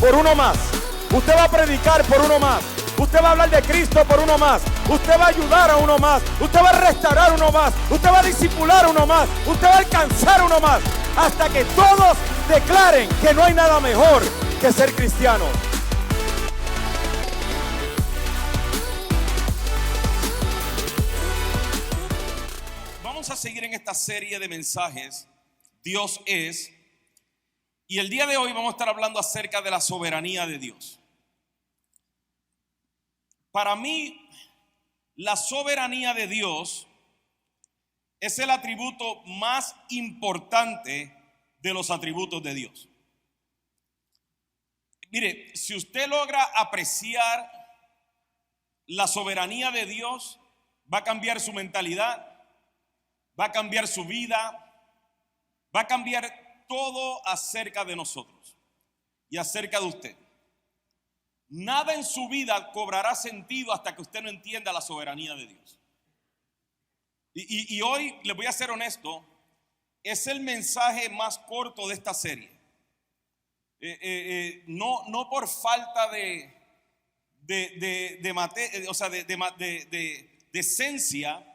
por uno más. Usted va a predicar por uno más. Usted va a hablar de Cristo por uno más. Usted va a ayudar a uno más. Usted va a restaurar a uno más. Usted va a discipular a uno más. Usted va a alcanzar a uno más. Hasta que todos declaren que no hay nada mejor que ser cristiano. Vamos a seguir en esta serie de mensajes, Dios es. Y el día de hoy vamos a estar hablando acerca de la soberanía de Dios. Para mí, la soberanía de Dios es el atributo más importante de los atributos de Dios. Mire, si usted logra apreciar la soberanía de Dios, va a cambiar su mentalidad, va a cambiar su vida, va a cambiar todo acerca de nosotros y acerca de usted. Nada en su vida cobrará sentido hasta que usted no entienda la soberanía de Dios. Y hoy, les voy a ser honesto, es el mensaje más corto de esta serie. No por falta de esencia,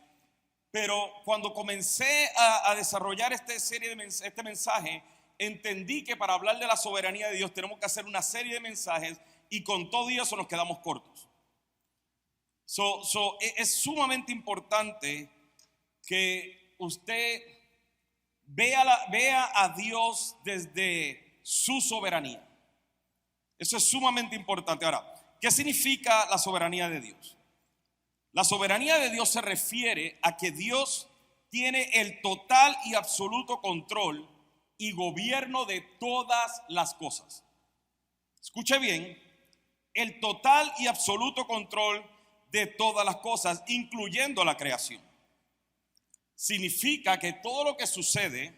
pero cuando comencé a desarrollar este mensaje, entendí que para hablar de la soberanía de Dios tenemos que hacer una serie de mensajes y con todo eso nos quedamos cortos. Es sumamente importante que usted vea a Dios desde su soberanía. Eso es sumamente importante. Ahora, ¿qué significa la soberanía de Dios? La soberanía de Dios se refiere a que Dios tiene el total y absoluto control y gobierno de todas las cosas. Escuche bien, el total y absoluto control de todas las cosas, incluyendo la creación. Significa que todo lo que sucede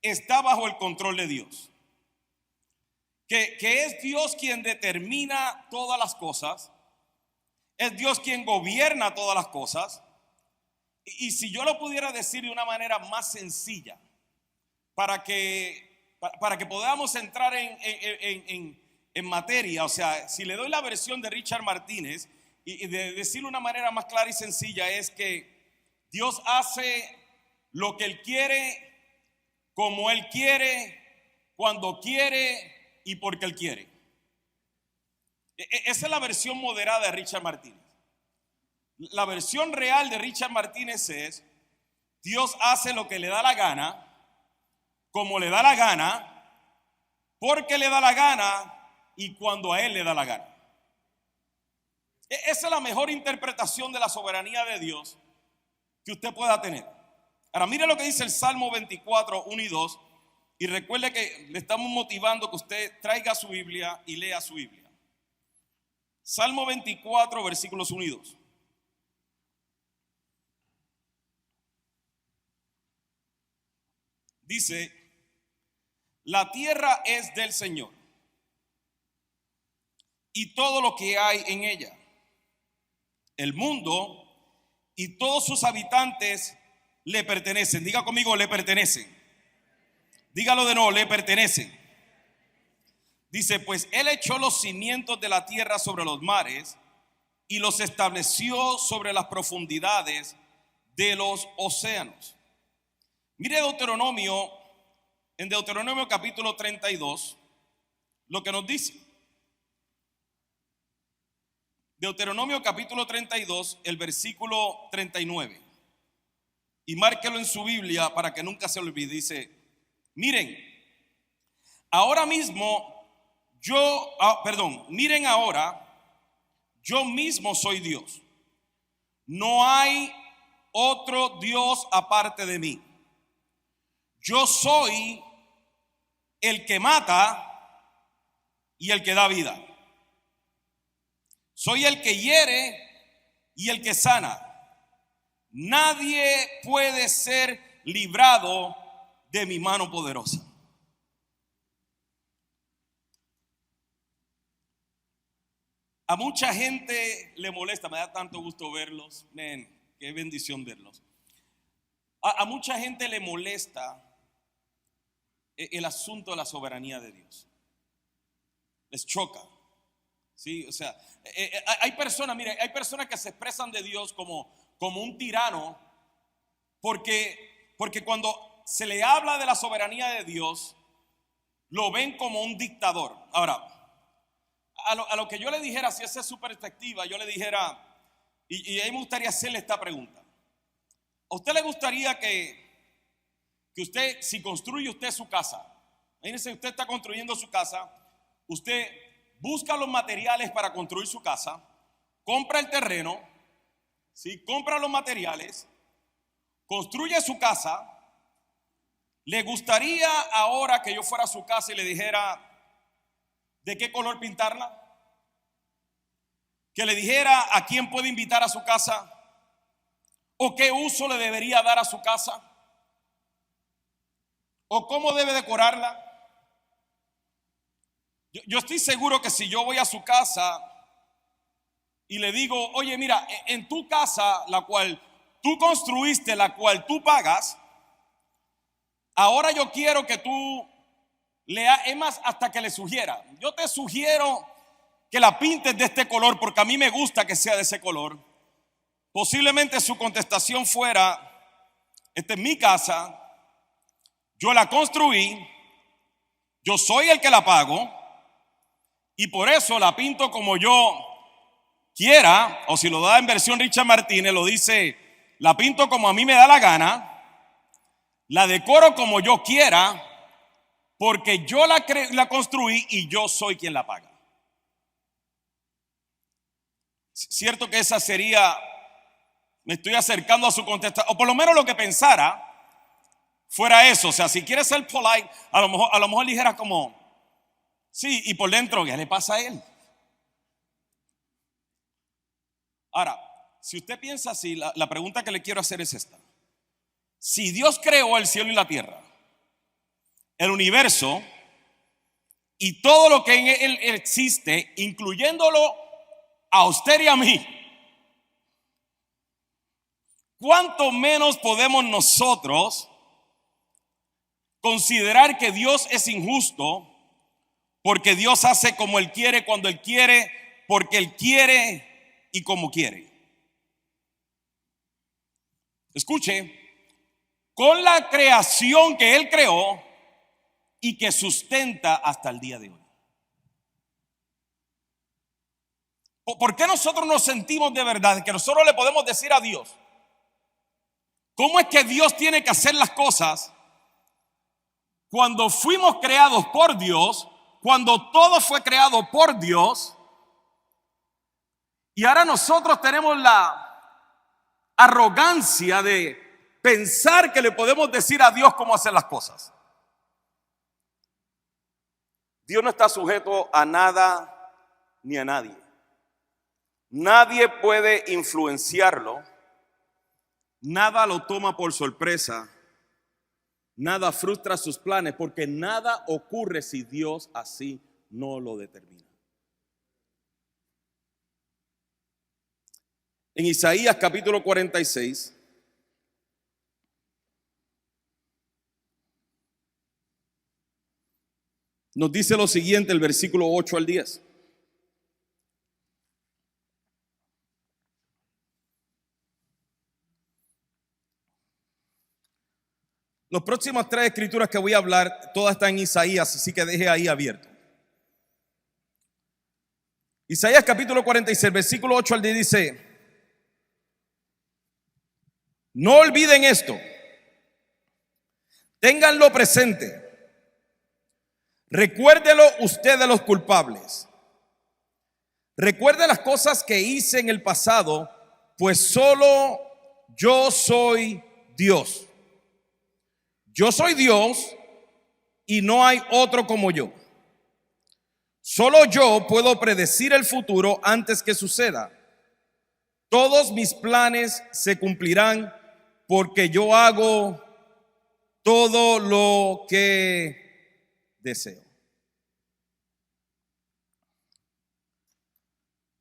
está bajo el control de Dios. Que es Dios quien determina todas las cosas. Es Dios quien gobierna todas las cosas. Y si yo lo pudiera decir de una manera más sencilla, para que podamos entrar en materia, o sea, si le doy la versión de Richard Martínez y de decirlo de una manera más clara y sencilla, es que Dios hace lo que Él quiere, como Él quiere, cuando quiere y porque Él quiere. Esa es la versión moderada de Richard Martínez. La versión real de Richard Martínez es: Dios hace lo que le da la gana, como le da la gana, porque le da la gana y cuando a Él le da la gana. Esa es la mejor interpretación de la soberanía de Dios que usted pueda tener. Ahora mire lo que dice el Salmo 24, 1 y 2. Y recuerde que le estamos motivando que usted traiga su Biblia y lea su Biblia. Salmo 24, versículos 1 y 2. Dice: la tierra es del Señor y todo lo que hay en ella, el mundo y todos sus habitantes le pertenecen. Diga conmigo, le pertenecen. Dígalo de nuevo, le pertenecen. Dice: pues Él echó los cimientos de la tierra sobre los mares y los estableció sobre las profundidades de los océanos. Mire en Deuteronomio capítulo 32, lo que nos dice. Deuteronomio capítulo 32, el versículo 39. Y márquelo en su Biblia para que nunca se olvide. Dice: miren, ahora mismo miren ahora, yo mismo soy Dios. No hay otro Dios aparte de mí. Yo soy el que mata y el que da vida. Soy el que hiere y el que sana. Nadie puede ser librado de mi mano poderosa. A mucha gente le molesta, me da tanto gusto verlos, qué bendición verlos. A mucha gente le molesta el asunto de la soberanía de Dios. les choca. Sí, o sea, hay personas, mire, hay personas que se expresan de Dios como un tirano porque cuando se le habla de la soberanía de Dios, lo ven como un dictador. Ahora, a lo que yo le dijera, si esa es su perspectiva, yo le dijera, y a mí me gustaría hacerle esta pregunta. ¿A usted le gustaría que usted, si construye usted su casa, imagínese, usted está construyendo su casa, usted busca los materiales para construir su casa, compra el terreno, ¿sí? Compra los materiales, construye su casa? ¿Le gustaría ahora que yo fuera a su casa y le dijera de qué color pintarla? Que le dijera a quién puede invitar a su casa o qué uso le debería dar a su casa o cómo debe decorarla. Yo estoy seguro que si yo voy a su casa y le digo, oye, mira, en tu casa, la cual tú construiste, la cual tú pagas, ahora yo quiero que tú es más, hasta que le sugiera, yo te sugiero que la pintes de este color porque a mí me gusta que sea de ese color. Posiblemente su contestación fuera, esta es mi casa, yo la construí, yo soy el que la pago y por eso la pinto como yo quiera, o si lo da en versión Richard Martínez, lo dice, la pinto como a mí me da la gana, la decoro como yo quiera, porque yo la construí y yo soy quien la paga. Cierto que esa sería, me estoy acercando a su contestación, o por lo menos lo que pensara fuera eso. O sea, si quiere ser polite, a lo mejor dijera como, sí, y por dentro, ¿qué le pasa a él? Ahora, si usted piensa así, la pregunta que le quiero hacer es esta. Si Dios creó el cielo y la tierra, el universo y todo lo que en él existe, incluyéndolo a usted y a mí, ¿cuánto menos podemos nosotros considerar que Dios es injusto porque Dios hace como Él quiere, cuando Él quiere, porque Él quiere y como quiere? Escuche, con la creación que Él creó y que sustenta hasta el día de hoy. ¿Por qué nosotros nos sentimos de verdad que nosotros le podemos decir a Dios cómo es que Dios tiene que hacer las cosas cuando fuimos creados por Dios, cuando todo fue creado por Dios, y ahora nosotros tenemos la arrogancia de pensar que le podemos decir a Dios cómo hacer las cosas? Dios no está sujeto a nada ni a nadie. Nadie puede influenciarlo, nada lo toma por sorpresa, nada frustra sus planes, porque nada ocurre si Dios así no lo determina. En Isaías capítulo 46, nos dice lo siguiente, el versículo 8 al 10. Las próximas 3 escrituras que voy a hablar, todas están en Isaías, así que deje ahí abierto. Isaías capítulo 46, versículo 8 al 10 dice: no olviden esto, ténganlo presente, recuérdelo usted de los culpables, recuerde las cosas que hice en el pasado, pues solo yo soy Dios. Yo soy Dios y no hay otro como yo. Solo yo puedo predecir el futuro antes que suceda. Todos mis planes se cumplirán porque yo hago todo lo que deseo.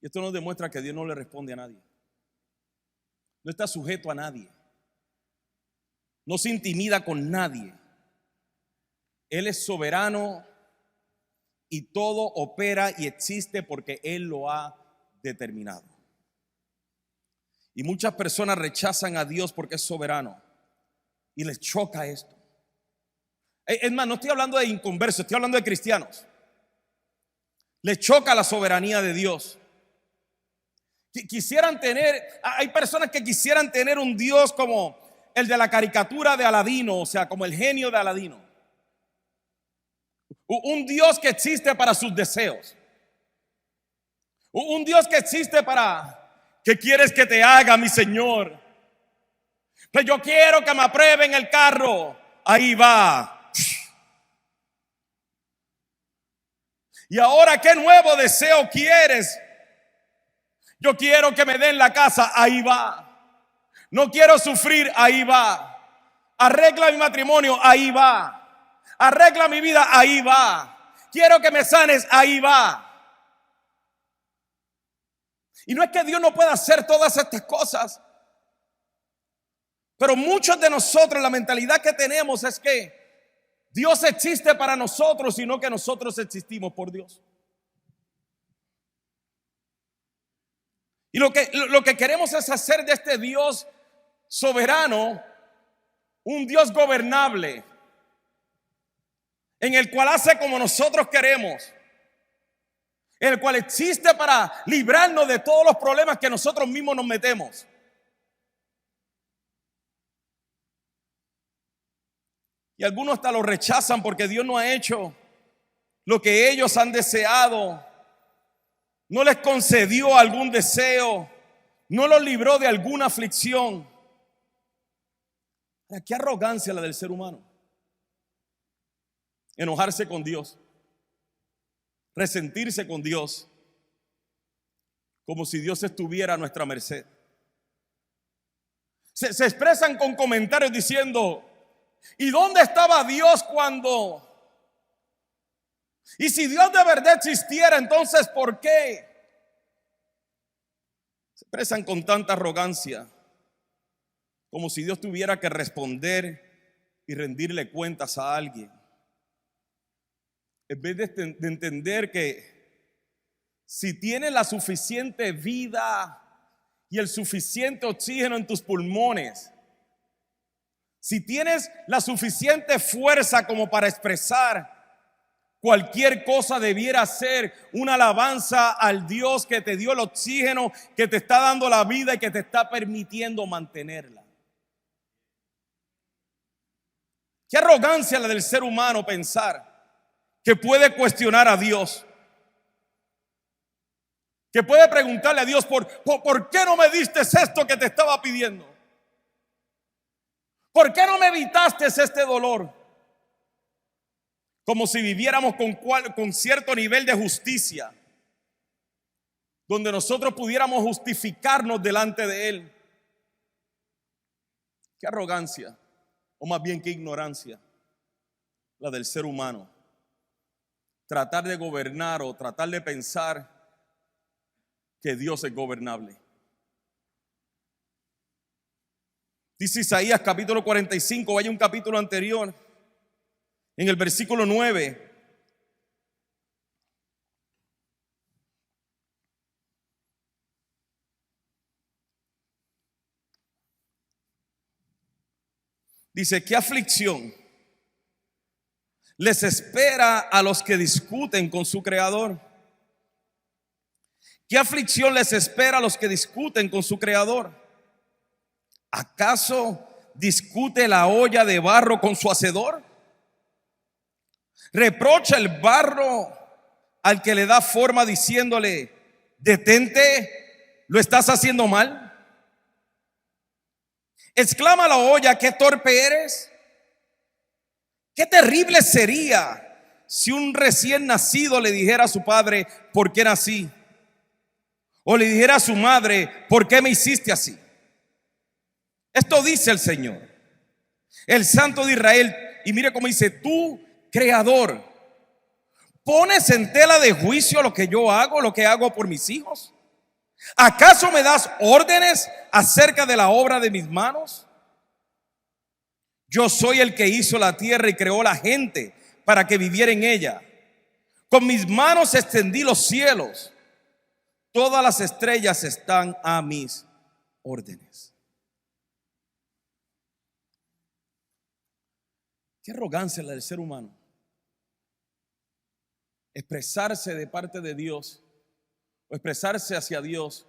Y esto nos demuestra que Dios no le responde a nadie. No está sujeto a nadie. No se intimida con nadie. Él es soberano y todo opera y existe porque Él lo ha determinado. Y muchas personas rechazan a Dios porque es soberano y les choca esto. Es más, no estoy hablando de inconversos, estoy hablando de cristianos. Les choca la soberanía de Dios. Quisieran tener, hay personas que quisieran tener un Dios como el de la caricatura de Aladino, o sea, como el genio de Aladino. Un Dios que existe para sus deseos. Un Dios que existe para, ¿qué quieres que te haga, mi Señor? Pues yo quiero que me aprueben el carro. Ahí va. Y ahora, ¿qué nuevo deseo quieres? Yo quiero que me den la casa. Ahí va. No quiero sufrir. Ahí va. Arregla mi matrimonio. Ahí va. Arregla mi vida. Ahí va. Quiero que me sanes. Ahí va. Y no es que Dios no pueda hacer todas estas cosas, pero muchos de nosotros, la mentalidad que tenemos es que Dios existe para nosotros y no que nosotros existimos por Dios. Y lo que queremos es hacer de este Dios soberano un Dios gobernable, en el cual hace como nosotros queremos, en el cual existe para librarnos de todos los problemas que nosotros mismos nos metemos. Y algunos hasta lo rechazan porque Dios no ha hecho lo que ellos han deseado, no les concedió algún deseo, no los libró de alguna aflicción. Qué arrogancia la del ser humano. Enojarse con Dios, resentirse con Dios, como si Dios estuviera a nuestra merced. Se expresan con comentarios diciendo: ¿y dónde estaba Dios cuando? Y si Dios de verdad existiera, entonces ¿por qué? Se expresan con tanta arrogancia, como si Dios tuviera que responder y rendirle cuentas a alguien, en vez de entender que si tienes la suficiente vida y el suficiente oxígeno en tus pulmones, si tienes la suficiente fuerza como para expresar cualquier cosa, debiera ser una alabanza al Dios que te dio el oxígeno, que te está dando la vida y que te está permitiendo mantenerla. Qué arrogancia la del ser humano pensar que puede cuestionar a Dios, que puede preguntarle a Dios ¿por qué no me diste esto que te estaba pidiendo? ¿Por qué no me evitaste este dolor? Como si viviéramos con cierto nivel de justicia, donde nosotros pudiéramos justificarnos delante de Él. Qué arrogancia, o más bien qué ignorancia la del ser humano. Tratar de gobernar o tratar de pensar que Dios es gobernable. Dice Isaías capítulo 45, vaya un capítulo anterior, en el versículo 9. Dice: ¿qué aflicción les espera a los que discuten con su Creador? ¿Qué aflicción les espera a los que discuten con su Creador? ¿Acaso discute la olla de barro con su hacedor? ¿Reprocha el barro al que le da forma diciéndole: detente, lo estás haciendo mal? ¿Exclama la olla: qué torpe eres? Qué terrible sería si un recién nacido le dijera a su padre: ¿por qué nací? O le dijera a su madre: ¿por qué me hiciste así? Esto dice el Señor, el Santo de Israel. Y mire cómo dice: tú, Creador, ¿pones en tela de juicio lo que yo hago, lo que hago por mis hijos? ¿Acaso me das órdenes acerca de la obra de mis manos? Yo soy el que hizo la tierra y creó la gente para que viviera en ella. Con mis manos extendí los cielos. Todas las estrellas están a mis órdenes. Qué arrogancia la del ser humano. Expresarse de parte de Dios o expresarse hacia Dios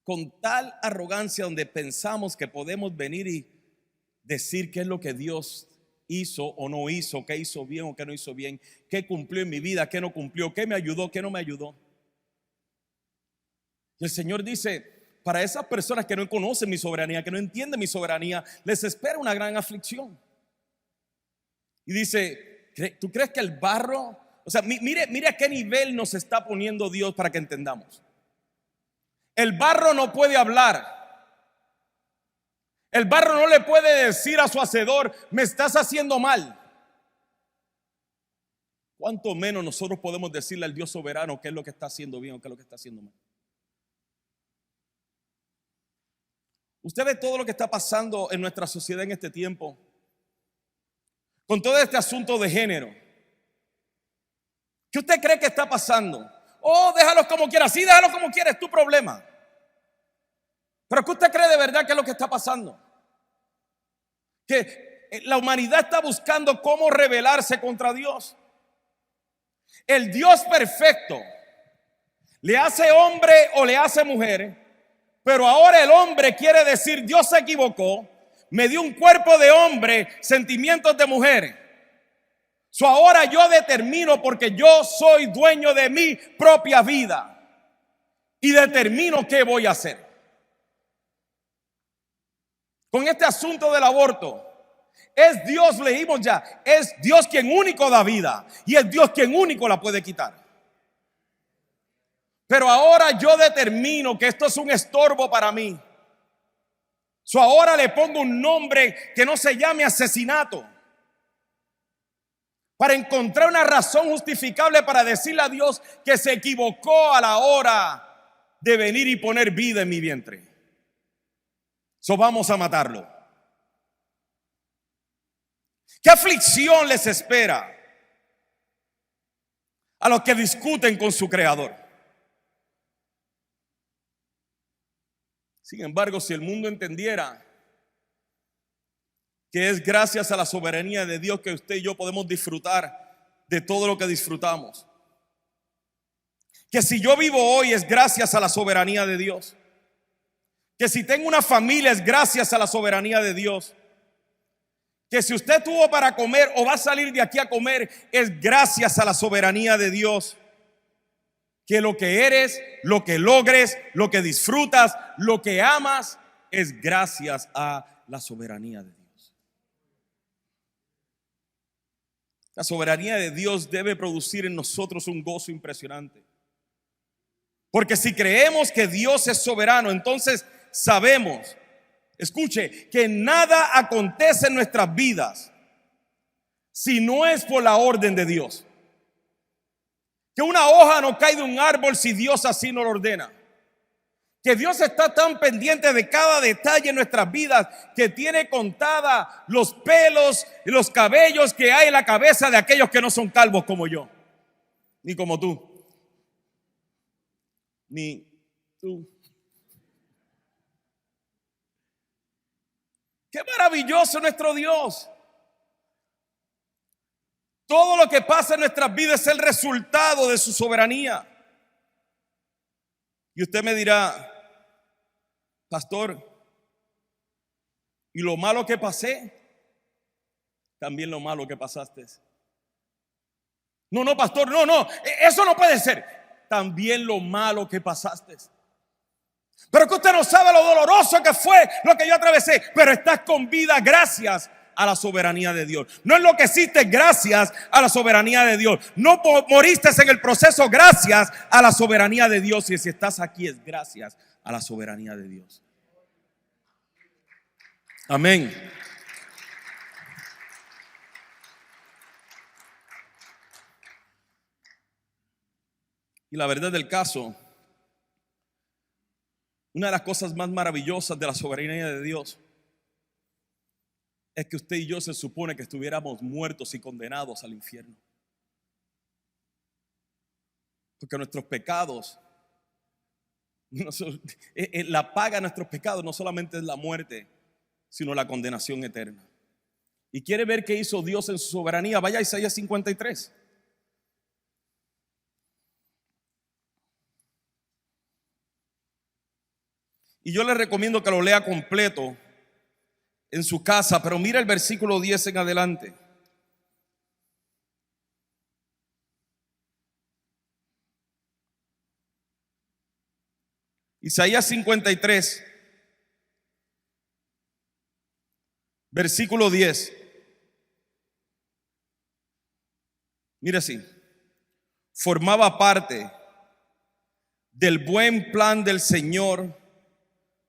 con tal arrogancia, donde pensamos que podemos venir y decir qué es lo que Dios hizo o no hizo, qué hizo bien o qué no hizo bien, qué cumplió en mi vida, qué no cumplió, qué me ayudó, qué no me ayudó. Y el Señor dice: para esas personas que no conocen mi soberanía, que no entienden mi soberanía, les espera una gran aflicción. Y dice: ¿tú crees que el barro? O sea, mire a qué nivel nos está poniendo Dios para que entendamos. El barro no puede hablar. El barro no le puede decir a su hacedor: me estás haciendo mal. ¿Cuánto menos nosotros podemos decirle al Dios soberano qué es lo que está haciendo bien o qué es lo que está haciendo mal? Usted ve todo lo que está pasando en nuestra sociedad en este tiempo, con todo este asunto de género. ¿Qué usted cree que está pasando? Oh, déjalos como quieras. Sí, déjalos como quieras, es tu problema. Pero ¿qué usted cree de verdad que es lo que está pasando? Que la humanidad está buscando cómo rebelarse contra Dios. El Dios perfecto le hace hombre o le hace mujer, pero ahora el hombre quiere decir: Dios se equivocó, me dio un cuerpo de hombre, sentimientos de mujer. Ahora yo determino, porque yo soy dueño de mi propia vida, y determino qué voy a hacer. Con este asunto del aborto, es Dios, leímos ya, es Dios quien único da vida y es Dios quien único la puede quitar. Pero ahora yo determino que esto es un estorbo para mí. Ahora le pongo un nombre que no se llame asesinato, para encontrar una razón justificable para decirle a Dios que se equivocó a la hora de venir y poner vida en mi vientre. Vamos a matarlo. ¿Qué aflicción les espera a los que discuten con su creador? Sin embargo, si el mundo entendiera que es gracias a la soberanía de Dios que usted y yo podemos disfrutar de todo lo que disfrutamos, que si yo vivo hoy es gracias a la soberanía de Dios, que si tengo una familia es gracias a la soberanía de Dios, que si usted tuvo para comer o va a salir de aquí a comer es gracias a la soberanía de Dios, que lo que eres, lo que logres, lo que disfrutas, lo que amas es gracias a la soberanía de Dios. La soberanía de Dios debe producir en nosotros un gozo impresionante. Porque si creemos que Dios es soberano, entonces sabemos, escuche, que nada acontece en nuestras vidas si no es por la orden de Dios. Que una hoja no cae de un árbol si Dios así no lo ordena. Que Dios está tan pendiente de cada detalle en nuestras vidas que tiene contada los pelos y los cabellos que hay en la cabeza de aquellos que no son calvos como yo, ni como tú, ni tú. Qué maravilloso nuestro Dios. Todo lo que pasa en nuestras vidas es el resultado de su soberanía. Y usted me dirá: pastor, ¿y lo malo que pasé? También lo malo que pasaste. No, pastor, no, eso no puede ser. También lo malo que pasaste. Pero que usted no sabe lo doloroso que fue lo que yo atravesé. Pero estás con vida gracias a la soberanía de Dios. No enloqueciste gracias a la soberanía de Dios. No moriste en el proceso gracias a la soberanía de Dios. Y si estás aquí es gracias a la soberanía de Dios. Amén. Y la verdad del caso, una de las cosas más maravillosas de la soberanía de Dios es que usted y yo se supone que estuviéramos muertos y condenados al infierno. Porque nuestros pecados, la paga de nuestros pecados no solamente es la muerte, sino la condenación eterna. ¿Y quiere ver qué hizo Dios en su soberanía? Vaya a Isaías 53. Y yo le recomiendo que lo lea completo en su casa, pero mira el versículo 10 en adelante. Isaías 53, versículo 10. Mira así: formaba parte del buen plan del Señor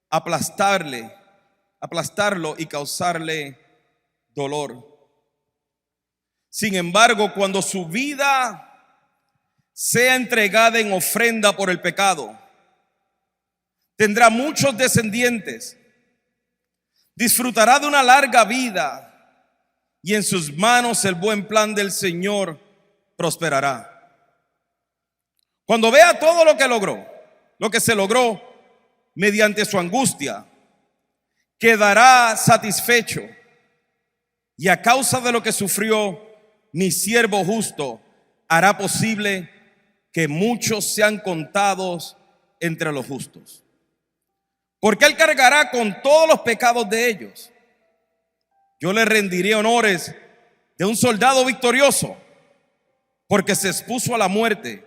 aplastarlo y causarle dolor. Sin embargo, cuando su vida sea entregada en ofrenda por el pecado, tendrá muchos descendientes, disfrutará de una larga vida, y en sus manos el buen plan del Señor prosperará. Cuando vea todo lo que se logró mediante su angustia, quedará satisfecho, y a causa de lo que sufrió, mi siervo justo hará posible que muchos sean contados entre los justos, porque él cargará con todos los pecados de ellos. Yo le rendiré honores de un soldado victorioso, porque se expuso a la muerte,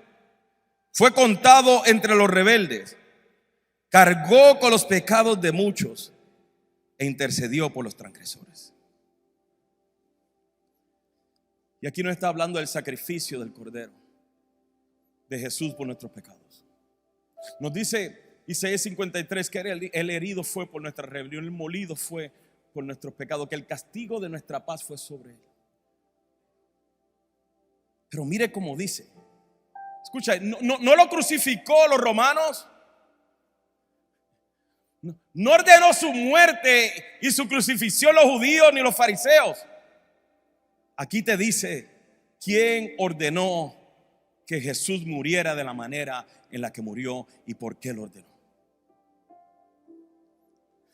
fue contado entre los rebeldes, cargó con los pecados de muchos e intercedió por los transgresores. Y aquí no está hablando del sacrificio del Cordero, de Jesús por nuestros pecados. Nos dice Isaías 53 que el herido fue por nuestra rebelión, el molido fue por nuestros pecados, que el castigo de nuestra paz fue sobre él. Pero mire cómo dice. Escucha, no lo crucificó los romanos, no ordenó su muerte y su crucifixión los judíos ni los fariseos. Aquí te dice quién ordenó que Jesús muriera de la manera en la que murió y por qué lo ordenó.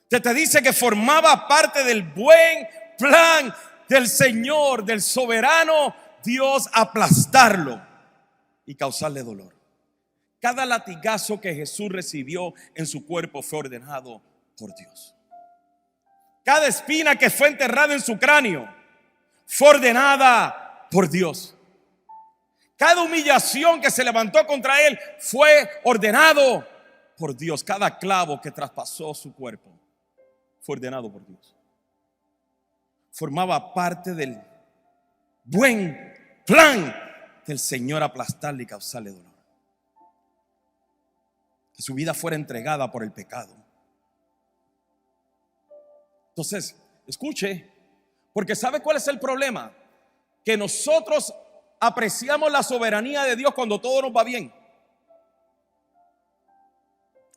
Te dice que formaba parte del buen plan del Señor, del soberano Dios, aplastarlo y causarle dolor. Cada latigazo que Jesús recibió en su cuerpo fue ordenado por Dios. Cada espina que fue enterrada en su cráneo fue ordenada por Dios. Cada humillación que se levantó contra él fue ordenado por Dios. Cada clavo que traspasó su cuerpo fue ordenado por Dios. Formaba parte del buen plan del Señor, aplastarle y causarle dolor. Que su vida fuera entregada por el pecado. Entonces, escuche, porque ¿sabe cuál es el problema? Que nosotros apreciamos la soberanía de Dios cuando todo nos va bien.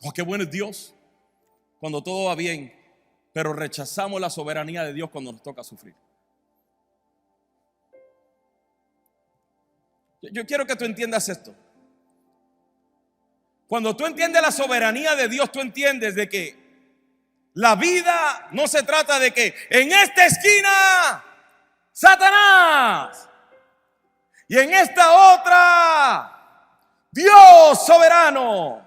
Oh, qué bueno es Dios cuando todo va bien, pero rechazamos la soberanía de Dios cuando nos toca sufrir. Yo quiero que tú entiendas esto. Cuando tú entiendes la soberanía de Dios, tú entiendes de que la vida no se trata de que en esta esquina Satanás y en esta otra Dios soberano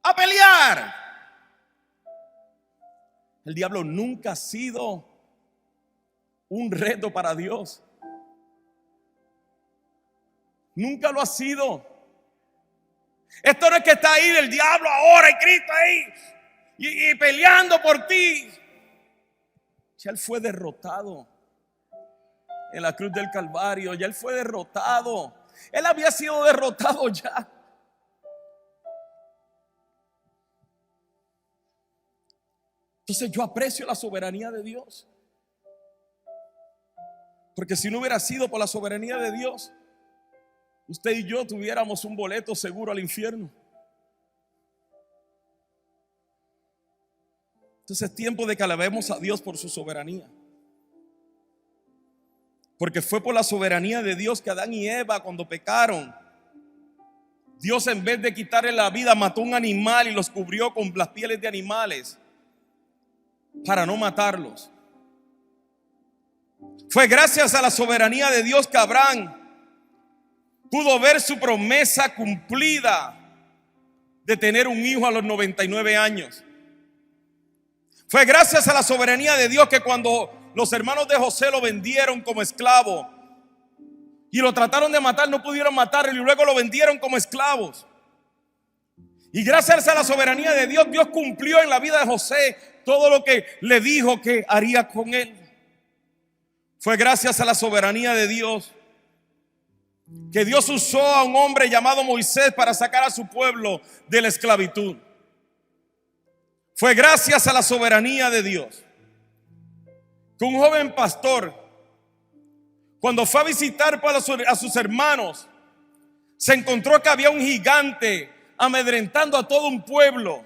a pelear. El diablo nunca ha sido un reto para Dios. Nunca lo ha sido. Esto no es que está ahí el diablo ahora y Cristo ahí y peleando por ti. Ya él fue derrotado en la cruz del Calvario. Ya él fue derrotado. Él había sido derrotado ya. Entonces yo aprecio la soberanía de Dios, porque si no hubiera sido por la soberanía de Dios, usted y yo tuviéramos un boleto seguro al infierno. Entonces es tiempo de que alabemos a Dios por su soberanía. Porque fue por la soberanía de Dios que Adán y Eva, cuando pecaron, Dios, en vez de quitarle la vida, mató un animal y los cubrió con las pieles de animales para no matarlos. Fue gracias a la soberanía de Dios que Abraham pudo ver su promesa cumplida de tener un hijo a los 99 años. Fue gracias a la soberanía de Dios que cuando los hermanos de José lo vendieron como esclavo y lo trataron de matar, no pudieron matarlo y luego lo vendieron como esclavos. Y gracias a la soberanía de Dios, Dios cumplió en la vida de José todo lo que le dijo que haría con él. Fue gracias a la soberanía de Dios que Dios usó a un hombre llamado Moisés para sacar a su pueblo de la esclavitud. Fue gracias a la soberanía de Dios que un joven pastor, cuando fue a visitar a sus hermanos, se encontró que había un gigante amedrentando a todo un pueblo.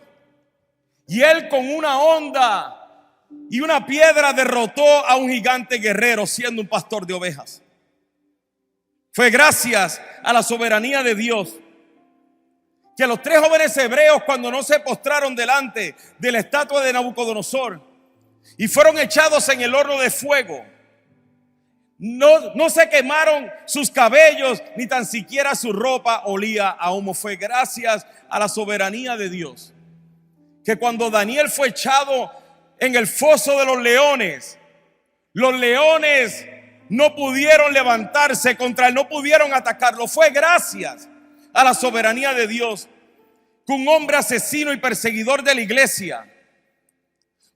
Y él, con una honda y una piedra, derrotó a un gigante guerrero, siendo un pastor de ovejas. Fue gracias a la soberanía de Dios que los 3 jóvenes hebreos, cuando no se postraron delante de la estatua de Nabucodonosor y fueron echados en el horno de fuego, no se quemaron sus cabellos, ni tan siquiera su ropa olía a humo. Fue gracias a la soberanía de Dios que cuando Daniel fue echado en el foso de los leones no pudieron levantarse contra él, no pudieron atacarlo. Fue gracias a la soberanía de Dios que un hombre asesino y perseguidor de la iglesia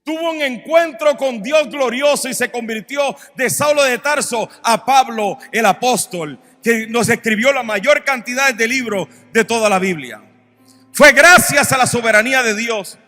tuvo un encuentro con Dios glorioso y se convirtió de Saulo de Tarso a Pablo el apóstol, que nos escribió la mayor cantidad de libros de toda la Biblia. Fue gracias a la soberanía de Dios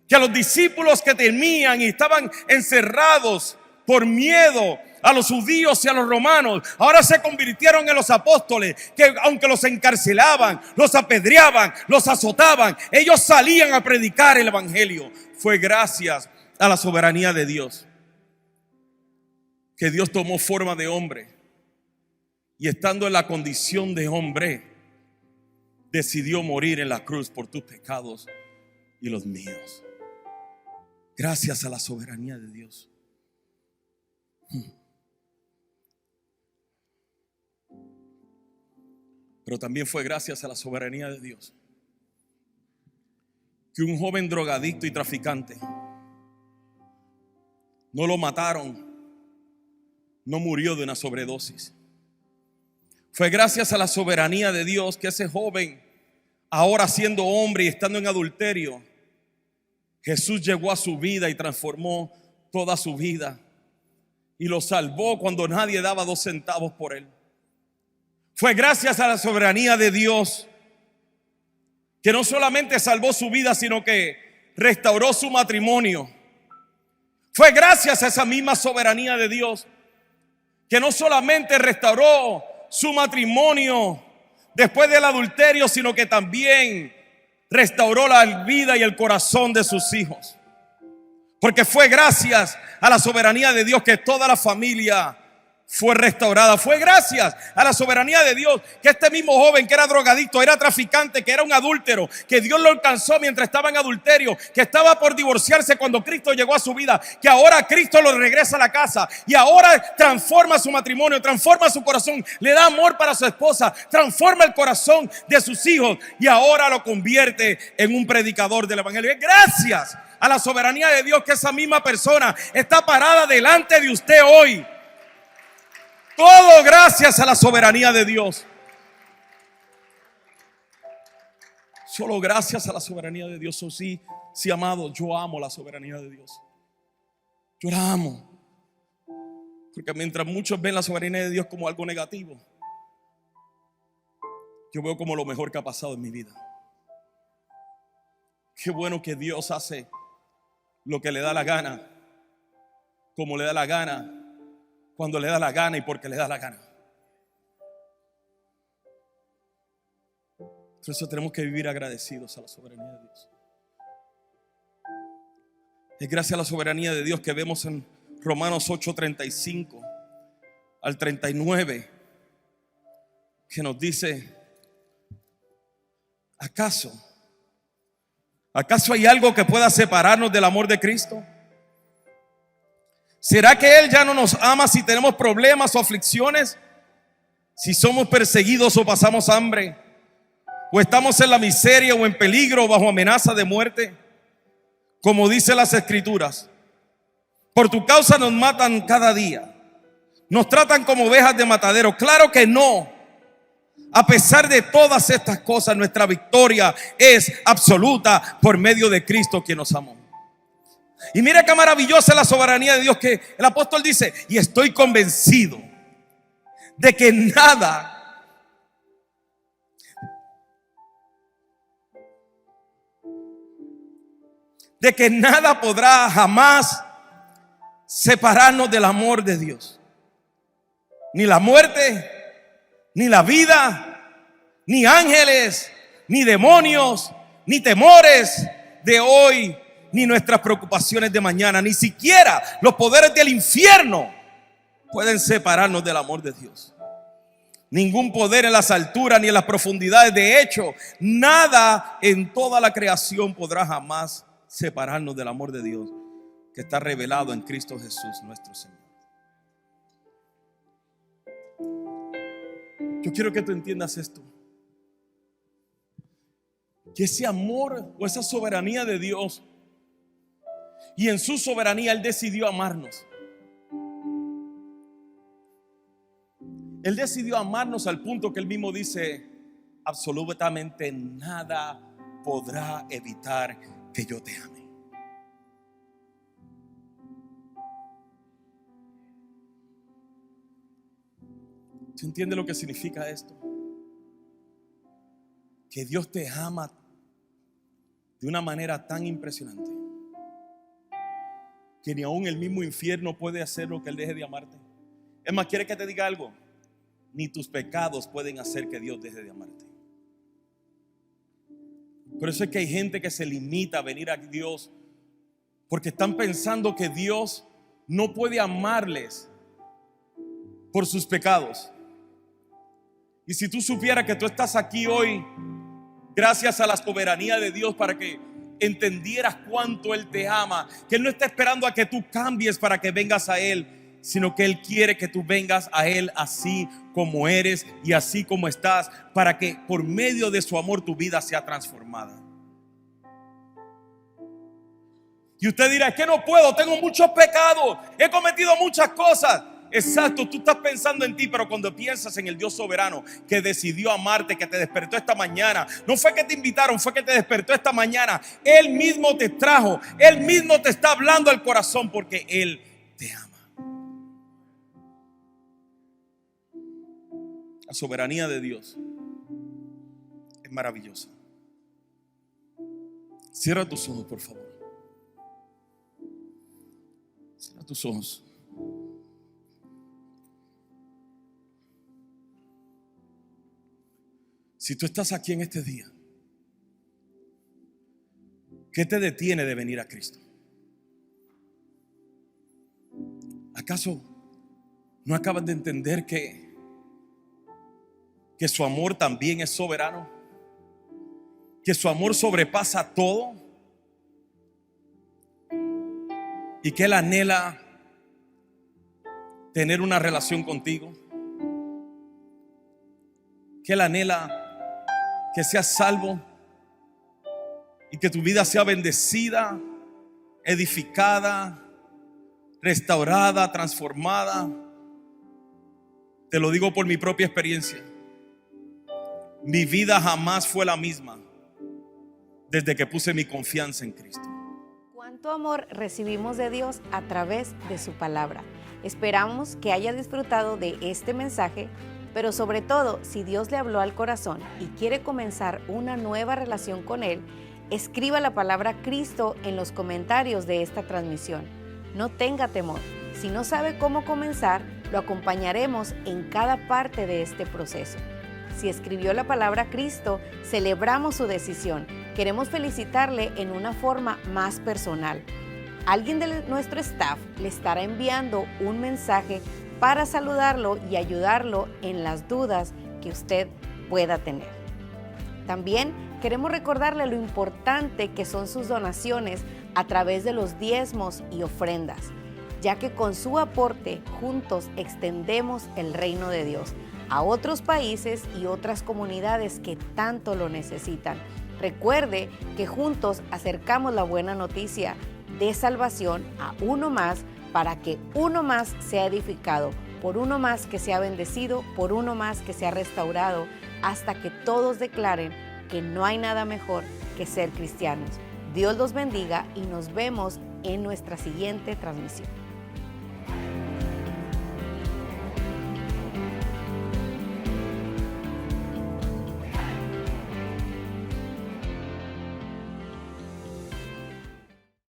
que a los discípulos que temían y estaban encerrados por miedo a los judíos y a los romanos, ahora se convirtieron en los apóstoles, que aunque los encarcelaban, los apedreaban, los azotaban, ellos salían a predicar el evangelio. Fue gracias a la soberanía de Dios que Dios tomó forma de hombre y, estando en la condición de hombre, decidió morir en la cruz por tus pecados y los míos. Gracias a la soberanía de Dios. Pero también fue gracias a la soberanía de Dios que un joven drogadicto y traficante no lo mataron, no murió de una sobredosis. Fue gracias a la soberanía de Dios que ese joven, ahora siendo hombre y estando en adulterio, Jesús llegó a su vida y transformó toda su vida y lo salvó cuando nadie daba 2 centavos por él. Fue gracias a la soberanía de Dios que no solamente salvó su vida, sino que restauró su matrimonio. Fue gracias a esa misma soberanía de Dios que no solamente restauró su matrimonio después del adulterio, sino que también restauró la vida y el corazón de sus hijos. Porque fue gracias a la soberanía de Dios que toda la familia fue restaurada. Fue gracias a la soberanía de Dios que este mismo joven que era drogadicto, era traficante, que era un adúltero, que Dios lo alcanzó mientras estaba en adulterio, que estaba por divorciarse cuando Cristo llegó a su vida, que ahora Cristo lo regresa a la casa y ahora transforma su matrimonio, transforma su corazón, le da amor para su esposa, transforma el corazón de sus hijos y ahora lo convierte en un predicador del evangelio. Gracias a la soberanía de Dios que esa misma persona está parada delante de usted hoy. Todo gracias a la soberanía de Dios. Solo gracias a la soberanía de Dios. Sí, amado, yo amo la soberanía de Dios. Yo la amo. Porque mientras muchos ven la soberanía de Dios como algo negativo, yo veo como lo mejor que ha pasado en mi vida. Qué bueno que Dios hace lo que le da la gana, como le da la gana, cuando le da la gana y porque le da la gana. Por eso tenemos que vivir agradecidos a la soberanía de Dios. Es gracias a la soberanía de Dios que vemos en Romanos 8:35 al 39, que nos dice: ¿Acaso hay algo que pueda separarnos del amor de Cristo? ¿Será que Él ya no nos ama si tenemos problemas o aflicciones? Si somos perseguidos o pasamos hambre, o estamos en la miseria o en peligro o bajo amenaza de muerte. Como dice las Escrituras: por tu causa nos matan cada día, nos tratan como ovejas de matadero. Claro que no. A pesar de todas estas cosas, nuestra victoria es absoluta por medio de Cristo, quien nos amó. Y mira qué maravillosa es la soberanía de Dios, que el apóstol dice: y estoy convencido de que nada podrá jamás separarnos del amor de Dios. Ni la muerte, ni la vida, ni ángeles, ni demonios, ni temores de hoy, ni nuestras preocupaciones de mañana, ni siquiera los poderes del infierno pueden separarnos del amor de Dios. Ningún poder en las alturas ni en las profundidades. De hecho, nada en toda la creación podrá jamás separarnos del amor de Dios, que está revelado en Cristo Jesús nuestro Señor. Yo quiero que tú entiendas esto: que ese amor o esa soberanía de Dios, y en su soberanía Él decidió amarnos. Él decidió amarnos al punto que Él mismo dice: absolutamente nada podrá evitar que yo te ame. ¿Tú entiendes lo que significa esto? Que Dios te ama de una manera tan impresionante que ni aún el mismo infierno puede hacer lo que Él deje de amarte. Es más, ¿quiere que te diga algo? Ni tus pecados pueden hacer que Dios deje de amarte. Por eso es que hay gente que se limita a venir a Dios, porque están pensando que Dios no puede amarles por sus pecados. Y si tú supieras que tú estás aquí hoy gracias a la soberanía de Dios, para que entendieras cuánto Él te ama, que Él no está esperando a que tú cambies para que vengas a Él, sino que Él quiere que tú vengas a Él así como eres y así como estás, para que por medio de su amor tu vida sea transformada. Y usted dirá: es que no puedo, tengo muchos pecados, he cometido muchas cosas. Exacto, tú estás pensando en ti, pero cuando piensas en el Dios soberano que decidió amarte, que te despertó esta mañana, no fue que te invitaron, fue que te despertó esta mañana. Él mismo te trajo, Él mismo te está hablando al corazón, porque Él te ama. La soberanía de Dios es maravillosa. Cierra tus ojos, por favor. Cierra tus ojos. Si tú estás aquí en este día, ¿qué te detiene de venir a Cristo? ¿Acaso no acabas de entender que su amor también es soberano? Que su amor sobrepasa todo y que Él anhela tener una relación contigo, que Él anhela que seas salvo y que tu vida sea bendecida, edificada, restaurada, transformada. Te lo digo por mi propia experiencia. Mi vida jamás fue la misma desde que puse mi confianza en Cristo. Cuánto amor recibimos de Dios a través de su palabra. Esperamos que haya disfrutado de este mensaje, pero sobre todo, si Dios le habló al corazón y quiere comenzar una nueva relación con Él, escriba la palabra Cristo en los comentarios de esta transmisión. No tenga temor. Si no sabe cómo comenzar, lo acompañaremos en cada parte de este proceso. Si escribió la palabra Cristo, celebramos su decisión. Queremos felicitarle en una forma más personal. Alguien de nuestro staff le estará enviando un mensaje para saludarlo y ayudarlo en las dudas que usted pueda tener. También queremos recordarle lo importante que son sus donaciones a través de los diezmos y ofrendas, ya que con su aporte juntos extendemos el reino de Dios a otros países y otras comunidades que tanto lo necesitan. Recuerde que juntos acercamos la buena noticia de salvación a uno más, para que uno más sea edificado, por uno más que sea bendecido, por uno más que sea restaurado, hasta que todos declaren que no hay nada mejor que ser cristianos. Dios los bendiga y nos vemos en nuestra siguiente transmisión.